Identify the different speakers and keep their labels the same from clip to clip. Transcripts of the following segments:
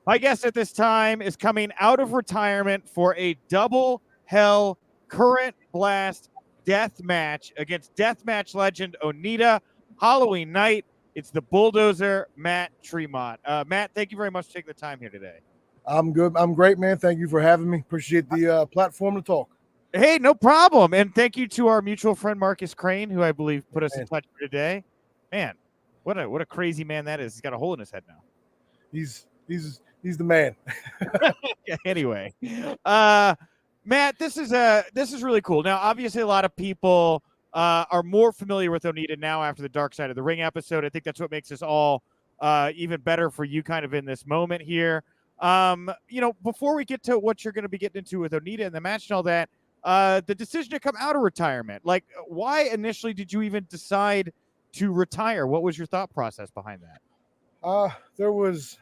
Speaker 1: My guest at this time is coming out of retirement for a double hell current blast death match against deathmatch legend Onita Halloween night. It's the bulldozer, Matt Tremont. Matt, thank you very much for taking the time here today.
Speaker 2: I'm good. I'm great, man. Thank you for having me. Appreciate the platform to talk.
Speaker 1: Hey, no problem. And thank you to our mutual friend Marcus Crane, who I believe put us in
Speaker 2: Man,
Speaker 1: touch for today. Man, what a crazy man that is. He's got a hole in his head now.
Speaker 2: he's the man.
Speaker 1: Anyway, uh, Matt, this is really cool. Now, obviously, a lot of people are more familiar with Onita now after the Dark Side of the Ring episode. I think that's what makes us all even better for you, kind of in this moment here. Before we get to what you're going to be getting into with Onita and the match and all that, the decision to come out of retirement, like, why initially did you even decide to retire? What was your thought process behind that?
Speaker 2: There was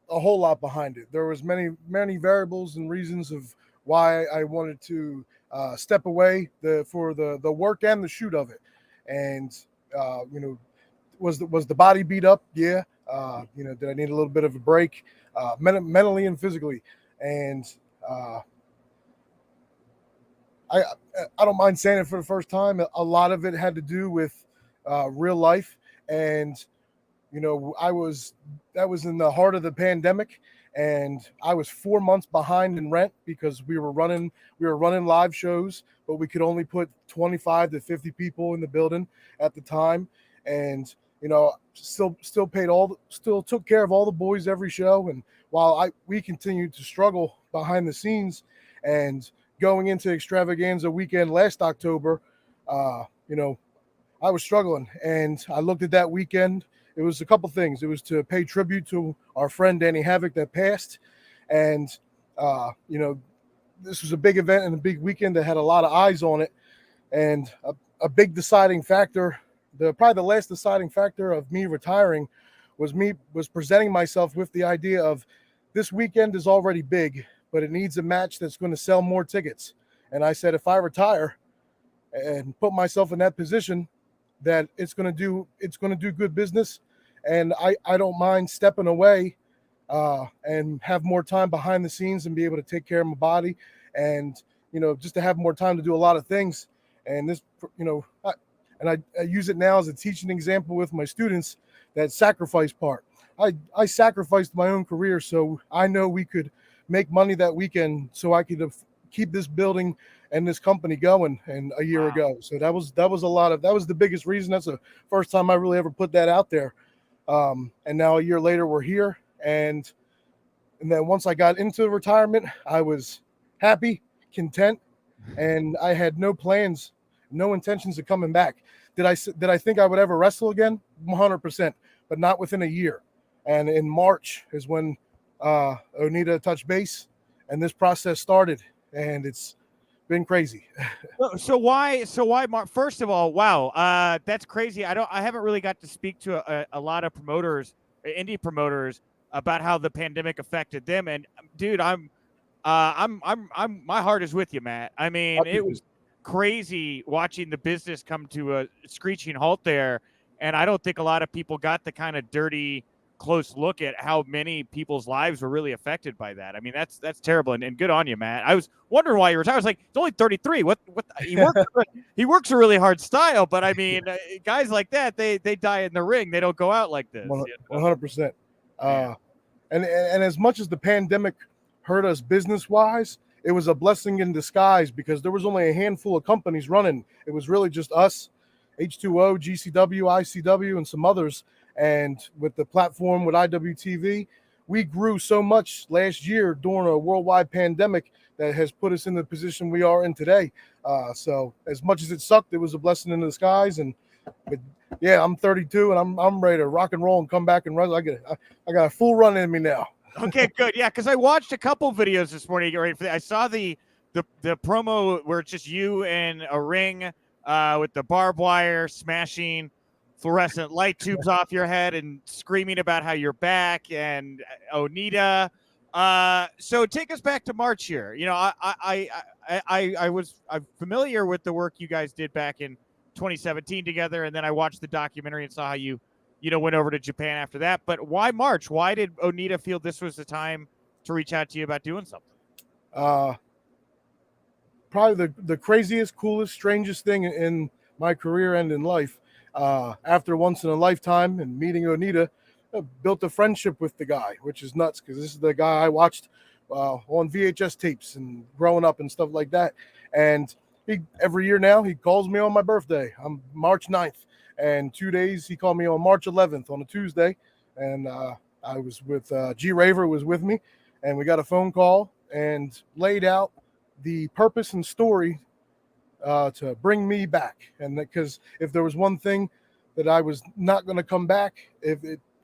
Speaker 2: a whole lot behind it. There was many variables and reasons of why I wanted to step away for the work and the shoot of it. And was the body beat up? Yeah. Did I need a little bit of a break, mentally and physically? And uh, I I don't mind saying it for the first time. A lot of it had to do with real life, and I was that was in the heart of the pandemic, and I was 4 months behind in rent because we were running live shows, but we could only put 25 to 50 people in the building at the time, and still took care of all the boys every show, and while I we continued to struggle behind the scenes, and going into extravaganza weekend last October, uh, you know, I was struggling, and I looked at that weekend. It was a couple things. It was to pay tribute to our friend Danny Havoc that passed, and this was a big event and a big weekend that had a lot of eyes on it, and a big deciding factor, probably the last deciding factor of me retiring, was presenting myself with the idea of this weekend is already big, but it needs a match that's going to sell more tickets. And I said, if I retire and put myself in that position, that it's going to do good business, and I don't mind stepping away and have more time behind the scenes and be able to take care of my body, and just to have more time to do a lot of things. And this you know I, and I use it now as a teaching example with my students, that sacrifice part. I sacrificed my own career so I know we could make money that weekend, so I could keep this building and this company going, and a year
Speaker 1: Wow.
Speaker 2: ago. So that was the biggest reason. That's the first time I really ever put that out there. And now a year later we're here, and then once I got into retirement, I was happy, content, and I had no plans, no intentions of coming back. Did I think I would ever wrestle again? 100%, but not within a year. And in March is when Onita touched base, and this process started, and it's been crazy.
Speaker 1: So why Mark? First of all, wow, that's crazy. I haven't really got to speak to a lot of promoters, indie promoters, about how the pandemic affected them. And dude, my heart is with you, Matt. I mean, it was crazy watching the business come to a screeching halt there, and I don't think a lot of people got the kind of dirty, close look at how many people's lives were really affected by that. I mean, that's terrible, and good on you, Matt. I was wondering why you retired. I was like, it's only 33. What he works a really hard style, but I mean, guys like that, they die in the ring. They don't go out like this.
Speaker 2: 100%.
Speaker 1: Man.
Speaker 2: And as much as the pandemic hurt us business wise, it was a blessing in disguise because there was only a handful of companies running. It was really just us, H2O, GCW, ICW, and some others. And with the platform with IWTV, we grew so much last year during a worldwide pandemic that has put us in the position we are in today. So as much as it sucked, it was a blessing in disguise. And but yeah, I'm 32 and I'm ready to rock and roll and come back and run. I got a full run in me now.
Speaker 1: Okay, good. Yeah, because I watched a couple videos this morning. Get ready for that. I saw the promo where it's just you in a ring with the barbed wire smashing fluorescent light tubes off your head and screaming about how you're back and Onita. So take us back to March here. I'm familiar with the work you guys did back in 2017 together, and then I watched the documentary and saw how you went over to Japan after that. But why March? Why did Onita feel this was the time to reach out to you about doing something?
Speaker 2: Probably the craziest, coolest, strangest thing in my career and in life. After once in a lifetime and meeting Onita, built a friendship with the guy, which is nuts because this is the guy I watched on VHS tapes and growing up and stuff like that. And every year now he calls me on my birthday. I'm March 9th, and 2 days he called me on March 11th on a Tuesday, and I was with G Raver was with me, and we got a phone call and laid out the purpose and story to bring me back. And because if there was one thing that I was not going to come back, if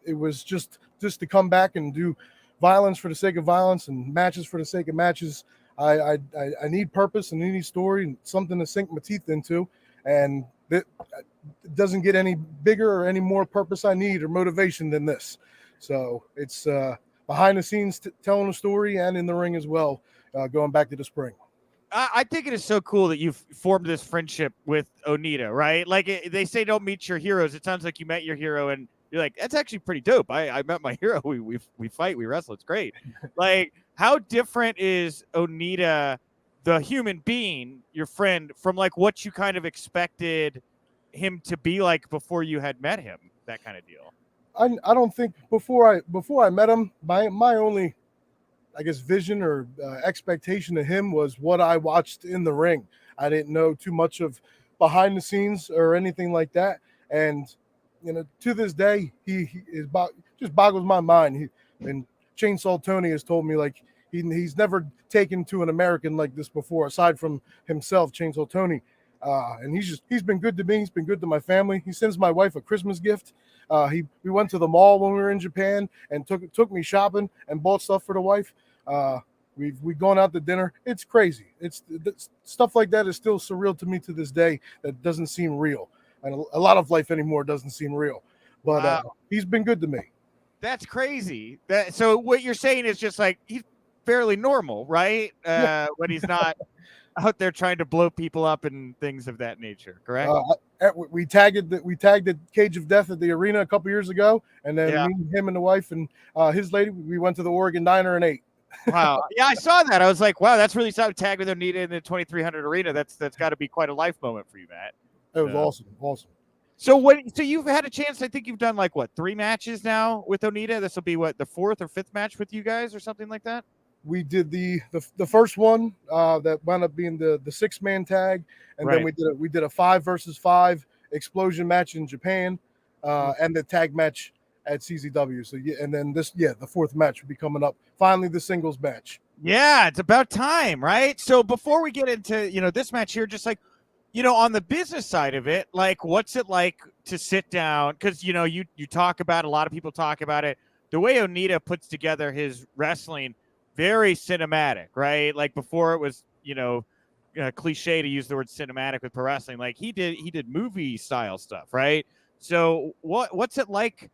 Speaker 2: it was just to come back and do violence for the sake of violence and matches for the sake of matches. I need purpose and I need story and something to sink my teeth into, and it doesn't get any bigger or any more purpose I need or motivation than this. So it's behind the scenes telling a story and in the ring as well, going back to the spring.
Speaker 1: I think it is so cool that you've formed this friendship with Onita, right? Like they say, don't meet your heroes. It sounds like you met your hero, and you're like, that's actually pretty dope. I met my hero. We fight, we wrestle. It's great. Like, how different is Onita, the human being, your friend, from like what you kind of expected him to be like before you had met him? That kind of deal.
Speaker 2: I don't think before I met him, my only, I guess, vision or expectation of him was what I watched in the ring. I didn't know too much of behind the scenes or anything like that. And to this day, he is just boggles my mind. And Chainsaw Tony has told me like he's never taken to an American like this before, aside from himself, Chainsaw Tony. And he's been good to me. He's been good to my family. He sends my wife a Christmas gift. We went to the mall when we were in Japan and took me shopping and bought stuff for the wife. We've gone out to dinner. It's crazy. It's stuff like that is still surreal to me to this day. That doesn't seem real, and a lot of life anymore doesn't seem real. But
Speaker 1: wow.
Speaker 2: He's been good to me.
Speaker 1: That's crazy. So what you're saying is just like he's fairly normal, right? When he's not out there trying to blow people up and things of that nature, correct?
Speaker 2: We tagged the Cage of Death at the arena a couple years ago, and then me, him, and the wife and his lady, we went to the Oregon Diner and ate.
Speaker 1: Wow. Yeah, I saw that. I was like, wow, that's really something. Tagged with Onita in the 2300 arena. That's got to be quite a life moment for you, Matt.
Speaker 2: It was awesome.
Speaker 1: So you've had a chance. I think you've done like what, 3 matches now with Onita. This will be what, the 4th or 5th match with you guys or something like that.
Speaker 2: We did the first one that wound up being the 6-man tag, and then we did a 5 versus 5 explosion match in Japan, and the tag match at CZW. So and then the 4th match will be coming up. Finally, the singles match.
Speaker 1: Yeah, it's about time, right? So before we get into this match here, just like on the business side of it, like what's it like to sit down? Because you talk about, a lot of people talk about it, the way Onita puts together his wrestling. Very cinematic, right? Like before it was, cliche to use the word cinematic with pro wrestling. Like he did movie style stuff, right? So what's it like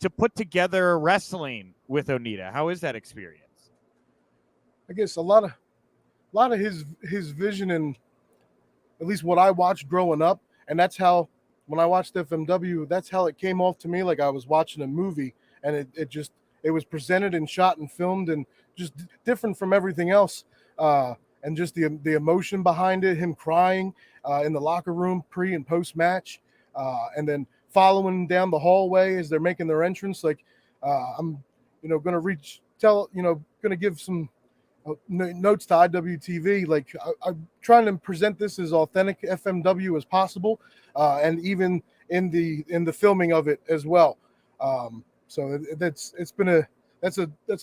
Speaker 1: to put together wrestling with Onita? How is that experience?
Speaker 2: I guess a lot of his vision, and at least what I watched growing up, and that's how when I watched FMW, that's how it came off to me like I was watching a movie, and it was presented and shot and filmed and just different from everything else. And just the emotion behind it, him crying in the locker room pre and post match, and then following down the hallway as they're making their entrance. Like I'm, going to give some notes to IWTV. Like I'm trying to present this as authentic FMW as possible, and even in the filming of it as well. So that's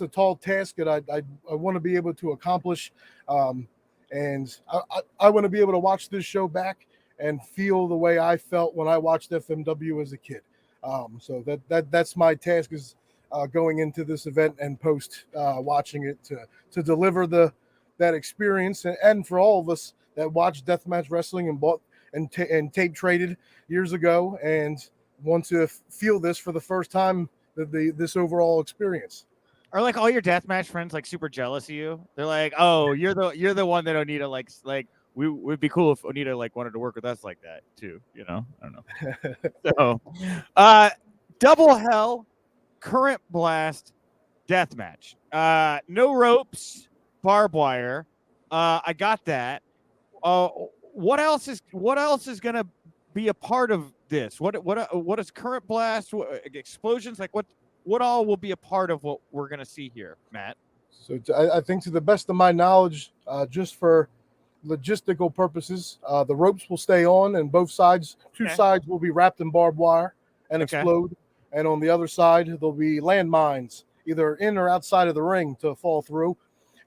Speaker 2: a tall task that I want to be able to accomplish, and I want to be able to watch this show back and feel the way I felt when I watched FMW as a kid. So that's my task is going into this event and post watching it to deliver that experience, and for all of us that watched deathmatch wrestling and bought and tape traded years ago and want to feel this for the first time, this overall experience.
Speaker 1: Are like all your deathmatch friends like super jealous of you? They're like, oh, you're the one that Onita likes. Like we would be cool if Onita like wanted to work with us like that too. I don't know. So, double hell, current blast, death match. No ropes, barbed wire. I got that. What else is gonna be a part of this? What is current blast? Explosions? Like what all will be a part of what we're gonna see here, Matt?
Speaker 2: So I think, to the best of my knowledge, just for logistical purposes, the ropes will stay on, and both sides, two
Speaker 1: Okay.
Speaker 2: sides, will be wrapped in barbed wire and
Speaker 1: Okay.
Speaker 2: explode. And on the other side, there'll be landmines, either in or outside of the ring, to fall through.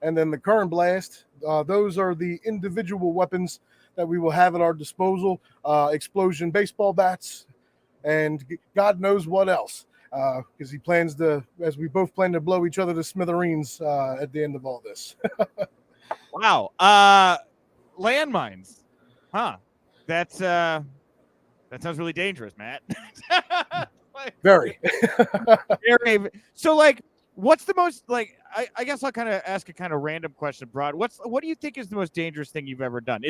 Speaker 2: And then the current blast, those are the individual weapons that we will have at our disposal: explosion baseball bats, and God knows what else. Because he plans to, as we both plan to blow each other to smithereens at the end of all this.
Speaker 1: Wow. Landmines. Huh. That's that sounds really dangerous, Matt.
Speaker 2: Very.
Speaker 1: Very. So, like, what's the most, like, I guess I'll kind of ask a kind of random question, Broad. What do you think is the most dangerous thing you've ever done?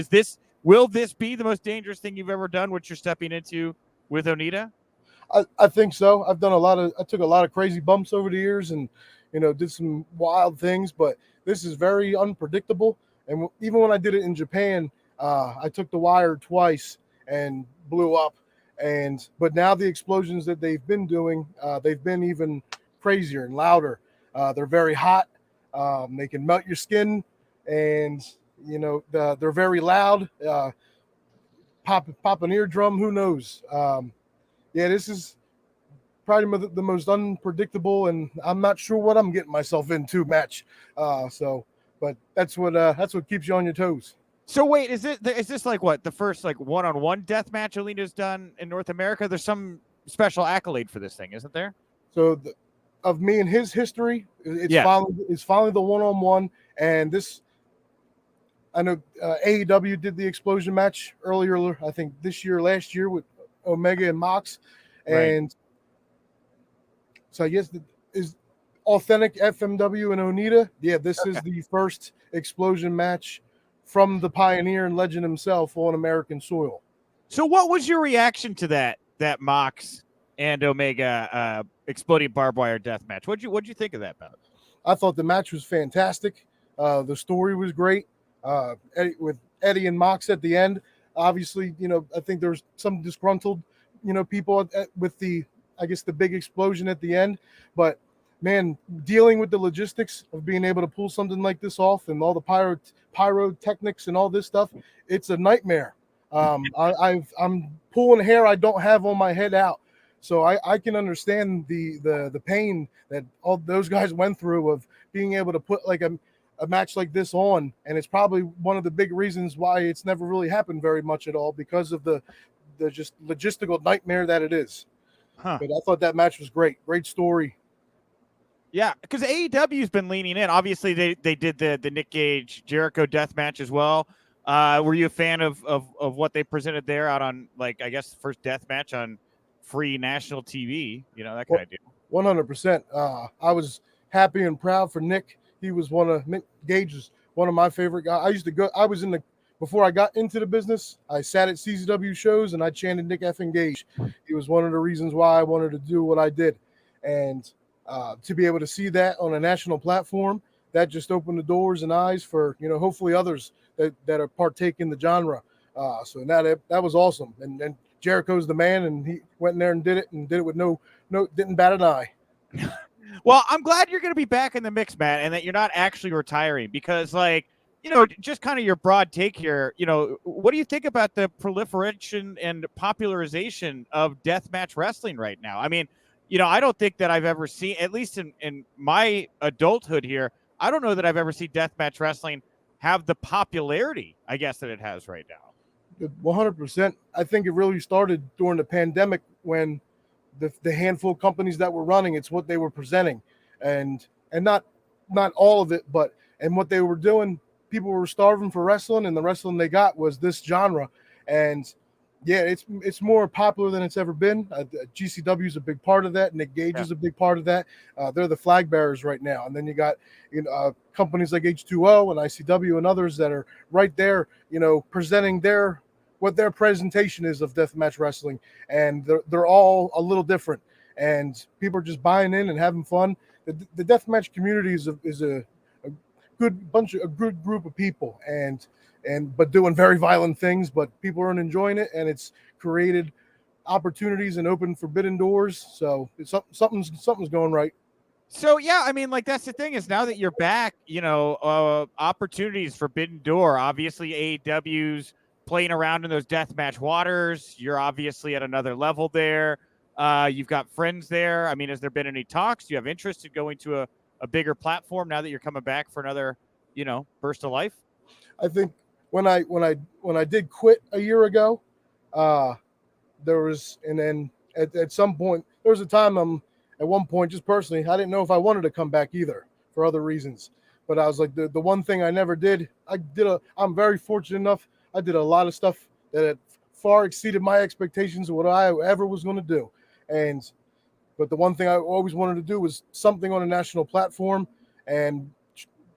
Speaker 1: Will this be the most dangerous thing you've ever done, what you're stepping into with Onita?
Speaker 2: I think so. I took a lot of crazy bumps over the years, and did some wild things, but this is very unpredictable. And even when I did it in Japan, I took the wire twice and blew up. But now the explosions that they've been doing, they've been even crazier and louder. They're very hot. They can melt your skin, and they're very loud. Pop an eardrum. Who knows? Yeah, this is probably the most unpredictable, and I'm not sure what I'm getting myself into match. But that's what keeps you on your toes.
Speaker 1: So wait, is this like what, the first like one-on-one death match Alina's done in North America? There's some special accolade for this thing, isn't there?
Speaker 2: So of me and his history, it's
Speaker 1: Yeah.
Speaker 2: finally the one-on-one, and this. I know AEW did the explosion match earlier, I think last year with Omega and Mox, and
Speaker 1: Right.
Speaker 2: so I guess is authentic FMW and Onita. Yeah, this is the first explosion match from the pioneer and legend himself on American soil.
Speaker 1: So what was your reaction to that Mox and Omega exploding barbed wire death match? What'd you think of that bout?
Speaker 2: I thought the match was fantastic. The story was great. With Eddie and Mox at the end. Obviously, I think there's some disgruntled, people with the big explosion at the end. But man, dealing with the logistics of being able to pull something like this off, and all the pyrotechnics and all this stuff, it's a nightmare. I'm pulling hair I don't have on my head out. So I can understand the pain that all those guys went through of being able to put like a match like this on, and it's probably one of the big reasons why it's never really happened very much at all, because of the just logistical nightmare that it is.
Speaker 1: Huh.
Speaker 2: But I thought that match was great story.
Speaker 1: Yeah, because AEW's been leaning in. Obviously, they did the Nick Gage Jericho death match as well. Were you a fan of what they presented there out on, like, I guess, the first death match on free national TV? That kind of deal.
Speaker 2: 100%. I was happy and proud for Nick. He was Nick Gage was one of my favorite guys. Before I got into the business, I sat at CZW shows and I chanted Nick effing Gage. He was one of the reasons why I wanted to do what I did. And to be able to see that on a national platform, that just opened the doors and eyes for, hopefully others that are partaking the genre. So now that was awesome. And Jericho's the man, and he went in there and did it with no didn't bat an eye.
Speaker 1: Well, I'm glad you're going to be back in the mix, Matt, and that you're not actually retiring, because, like, just kind of your broad take here, what do you think about the proliferation and popularization of deathmatch wrestling right now? I mean, I don't think that I've ever seen, at least in my adulthood here, I don't know that I've ever seen deathmatch wrestling have the popularity, I guess, that it has right now.
Speaker 2: 100%. I think it really started during the pandemic, when the handful of companies that were running, it's what they were presenting, and not all of it, but and what they were doing. People were starving for wrestling, and the wrestling they got was this genre. And yeah, it's more popular than it's ever been. GCW is a big part of that. Nick Gage is a big part of that. They're the flag bearers right now. And then you got companies like H2O and ICW and others that are right there, presenting what their presentation is of deathmatch wrestling, and they're all a little different. and people are just buying in and having fun. The deathmatch community is a a good group of people, and but doing very violent things, but people are enjoying it, and it's created opportunities and opened forbidden doors. So it's something's going right.
Speaker 1: So yeah, I mean, like that's the thing is now that you're back, opportunities Forbidden Door. Obviously, AEW's playing around in those deathmatch waters. You're obviously at another level there. You've got friends there. I mean, has there been any talks? Do you have interest in going to a bigger platform now that you're coming back for another, burst of life?
Speaker 2: I think when I did quit a year ago, uh, there was, and then at some point there was a time at one point, just personally, I didn't know if I wanted to come back either for other reasons. But I was like, the one thing I never did, I'm very fortunate enough, I did a lot of stuff that had far exceeded my expectations of what I ever was going to do. And but the one thing I always wanted to do was something on a national platform. And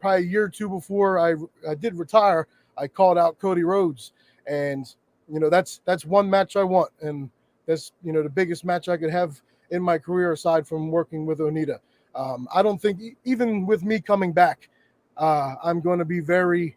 Speaker 2: probably a year or two before I did retire, I called out Cody Rhodes, and that's one match I want, and that's the biggest match I could have in my career aside from working with Onita. I don't think even with me coming back, I'm going to be very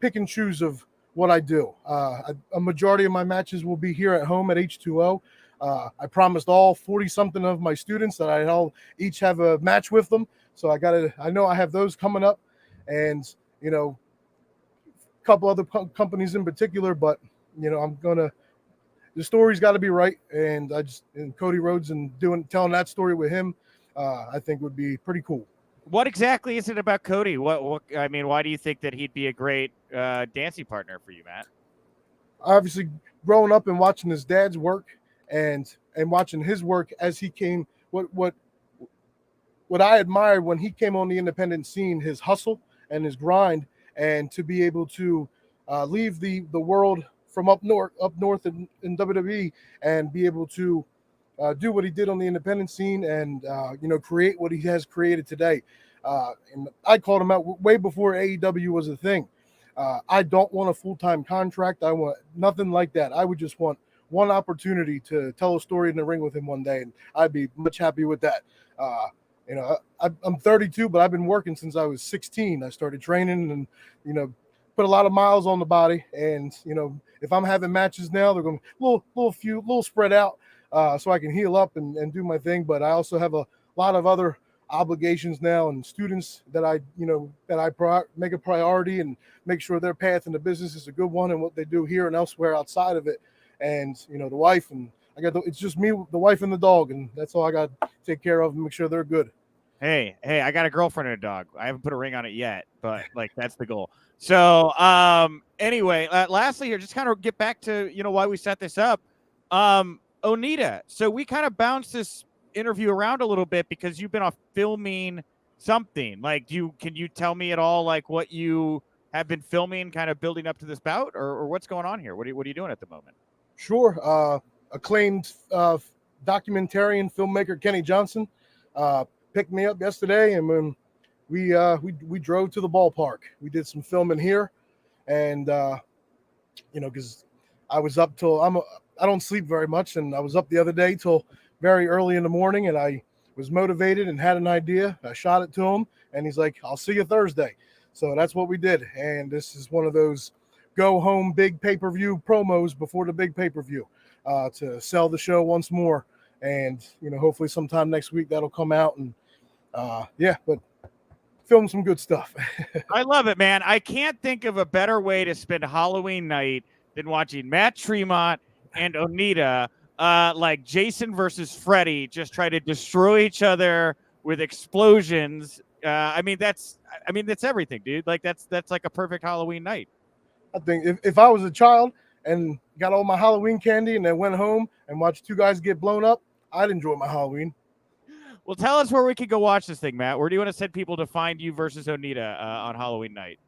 Speaker 2: pick and choose of what I do. A majority of my matches will be here at home at H2O. I promised all 40 something of my students that I'll each have a match with them. So I know I have those coming up, and a couple other companies in particular, but the story's got to be right. And Cody Rhodes and telling that story with him, I think would be pretty cool.
Speaker 1: What exactly is it about Cody? What I mean, why do you think that he'd be a great dancing partner for you, Matt?
Speaker 2: Obviously, growing up and watching his dad's work and watching his work as he came, what I admired when he came on the independent scene, his hustle and his grind, and to be able to leave the world from up north in WWE and be able to do what he did on the independent scene and create what he has created today. And I called him out way before AEW was a thing. I don't want a full-time contract. I want nothing like that. I would just want one opportunity to tell a story in the ring with him one day, and I'd be much happy with that. I'm 32, but I've been working since I was 16. I started training and, put a lot of miles on the body. And, if I'm having matches now, they're going to be a little spread out so I can heal up and do my thing. But I also have a lot of other obligations now and students that make a priority and make sure their path in the business is a good one and what they do here and elsewhere outside of it. And, the wife and it's just me, the wife and the dog, and that's all I got to take care of and make sure they're good.
Speaker 1: Hey, I got a girlfriend and a dog. I haven't put a ring on it yet, but like that's the goal. So, anyway, lastly here, just kind of get back to why we set this up. Onita. So we kind of bounced this interview around a little bit because you've been off filming something. Like, can you tell me at all like what you have been filming, kind of building up to this bout, or what's going on here? What are you doing at the moment?
Speaker 2: Sure. Acclaimed documentarian filmmaker Kenny Johnson picked me up yesterday, and when we drove to the ballpark, we did some filming here, and because I was up till I don't sleep very much, and I was up the other day till very early in the morning, and I was motivated and had an idea. I shot it to him, and he's like, "I'll see you Thursday." So that's what we did, and this is one of those go home big pay-per-view promos before the big pay-per-view to sell the show once more, and hopefully sometime next week that'll come out, and but film some good stuff.
Speaker 1: I love it, man. I can't think of a better way to spend Halloween night than watching Matt Tremont and Onita, like Jason versus Freddy, just try to destroy each other with explosions. I mean, that's everything, dude. Like that's like a perfect Halloween night.
Speaker 2: I think if I was a child and got all my Halloween candy and then went home and watched two guys get blown up, I'd enjoy my Halloween.
Speaker 1: Well, tell us where we can go watch this thing, Matt. Where do you want to send people to find you versus Onita on Halloween night?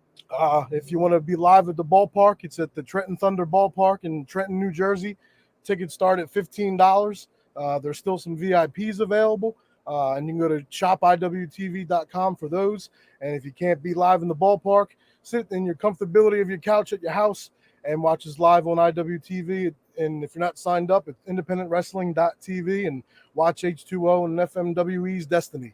Speaker 2: If you want to be live at the ballpark, it's at the Trenton Thunder Ballpark in Trenton, New Jersey. Tickets start at $15. There's still some VIPs available, and you can go to shopiwtv.com for those. And if you can't be live in the ballpark, sit in your comfortability of your couch at your house and watch us live on IWTV. And if you're not signed up, it's independentwrestling.tv and watch H2O and FMWE's Destiny.